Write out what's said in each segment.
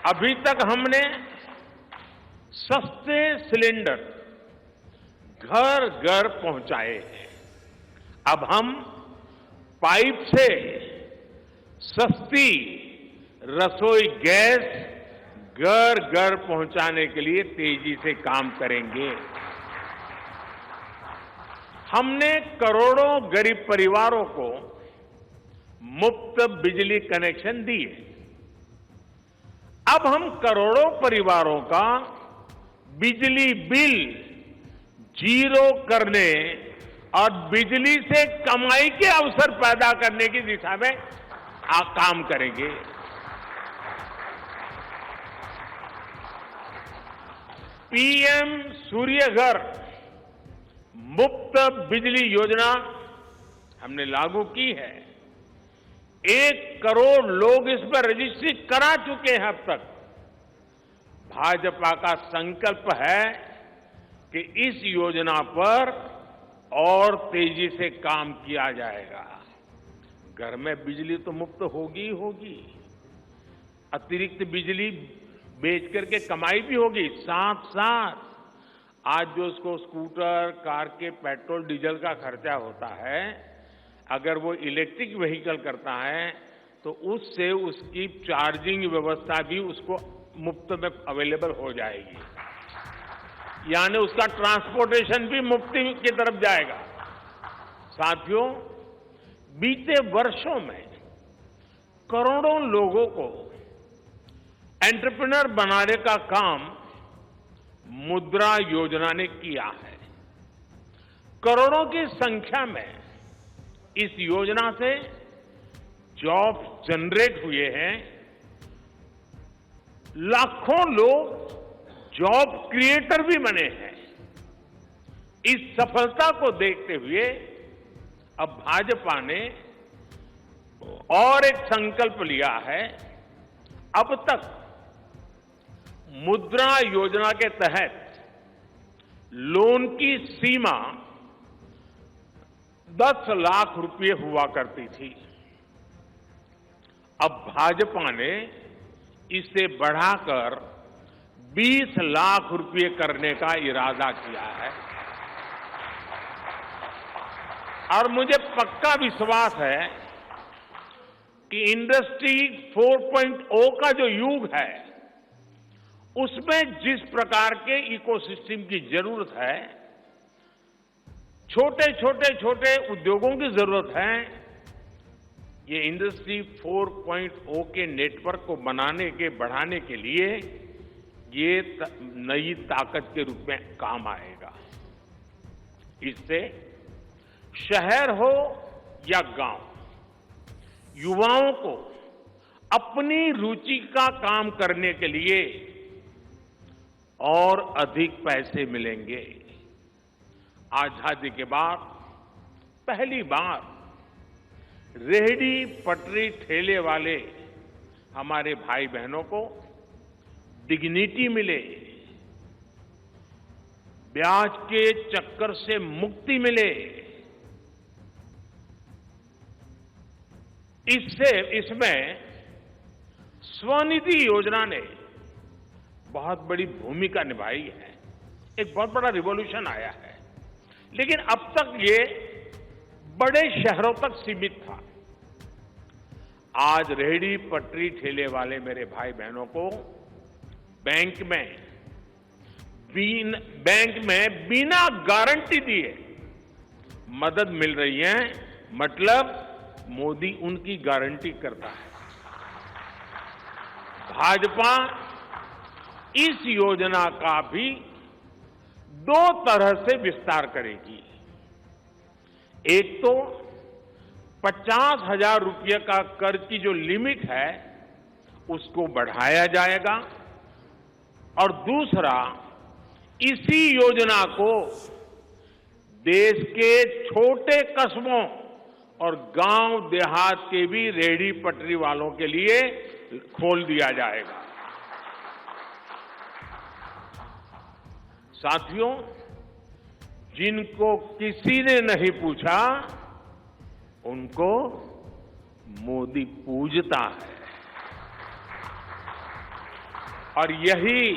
अभी तक हमने सस्ते सिलेंडर घर घर पहुंचाए हैं। अब हम पाइप से सस्ती रसोई गैस घर घर पहुंचाने के लिए तेजी से काम करेंगे। हमने करोड़ों गरीब परिवारों को मुफ्त बिजली कनेक्शन दिए। अब हम करोड़ों परिवारों का बिजली बिल जीरो करने और बिजली से कमाई के अवसर पैदा करने की दिशा में काम करेंगे। पीएम सूर्य घर मुफ्त बिजली योजना हमने लागू की है। 1 करोड़ लोग इस पर रजिस्ट्री करा चुके हैं अब तक। भाजपा का संकल्प है कि इस योजना पर और तेजी से काम किया जाएगा। घर में बिजली तो मुफ्त होगी ही होगी, अतिरिक्त बिजली बेच करके कमाई भी होगी। साथ साथ आज जो उसको स्कूटर, कार के पेट्रोल डीजल का खर्चा होता है, अगर वो इलेक्ट्रिक व्हीकल करता है तो उससे उसकी चार्जिंग व्यवस्था भी उसको मुफ्त में अवेलेबल हो जाएगी, यानी उसका ट्रांसपोर्टेशन भी मुफ्ती की तरफ जाएगा। साथियों, बीते वर्षों में करोड़ों लोगों को एंटरप्रेन्योर बनाने का काम मुद्रा योजना ने किया है। करोड़ों की संख्या में इस योजना से जॉब जनरेट हुए हैं। लाखों लोग जॉब क्रिएटर भी बने हैं। इस सफलता को देखते हुए अब भाजपा ने और एक संकल्प लिया है। अब तक मुद्रा योजना के तहत लोन की सीमा 10 लाख रुपए हुआ करती थी। अब भाजपा ने इसे बढ़ाकर 20 लाख रुपए करने का इरादा किया है और मुझे पक्का विश्वास है कि इंडस्ट्री 4.0 का जो युग है, उसमें जिस प्रकार के इकोसिस्टम की जरूरत है, छोटे उद्योगों की जरूरत है, ये इंडस्ट्री 4.0 के नेटवर्क को बढ़ाने के लिए ये नई ताकत के रूप में काम आएगा। इससे शहर हो या गांव, युवाओं को अपनी रुचि का काम करने के लिए और अधिक पैसे मिलेंगे। आजादी के बाद पहली बार रेहड़ी पटरी ठेले वाले हमारे भाई बहनों को डिग्निटी मिले, ब्याज के चक्कर से मुक्ति मिले। इसमें स्वनिधि योजना ने बहुत बड़ी भूमिका निभाई है। एक बहुत बड़ा रिवॉल्यूशन आया है, लेकिन अब तक ये बड़े शहरों तक सीमित था। आज रेहड़ी पटरी ठेले वाले मेरे भाई बहनों को बैंक में बिना गारंटी दिए मदद मिल रही है। मतलब मोदी उनकी गारंटी करता है। भाजपा इस योजना का भी 2 तरह से विस्तार करेगी। एक तो 50,000 रुपये का कर्ज की जो लिमिट है उसको बढ़ाया जाएगा और दूसरा, इसी योजना को देश के छोटे कस्बों और गांव देहात के भी रेहड़ी पटरी वालों के लिए खोल दिया जाएगा। साथियों, जिनको किसी ने नहीं पूछा उनको मोदी पूजता है। और यही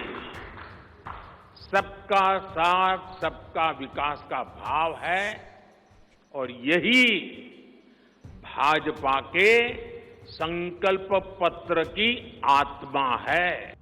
सबका साथ सबका विकास का भाव है और यही भाजपा के संकल्प पत्र की आत्मा है।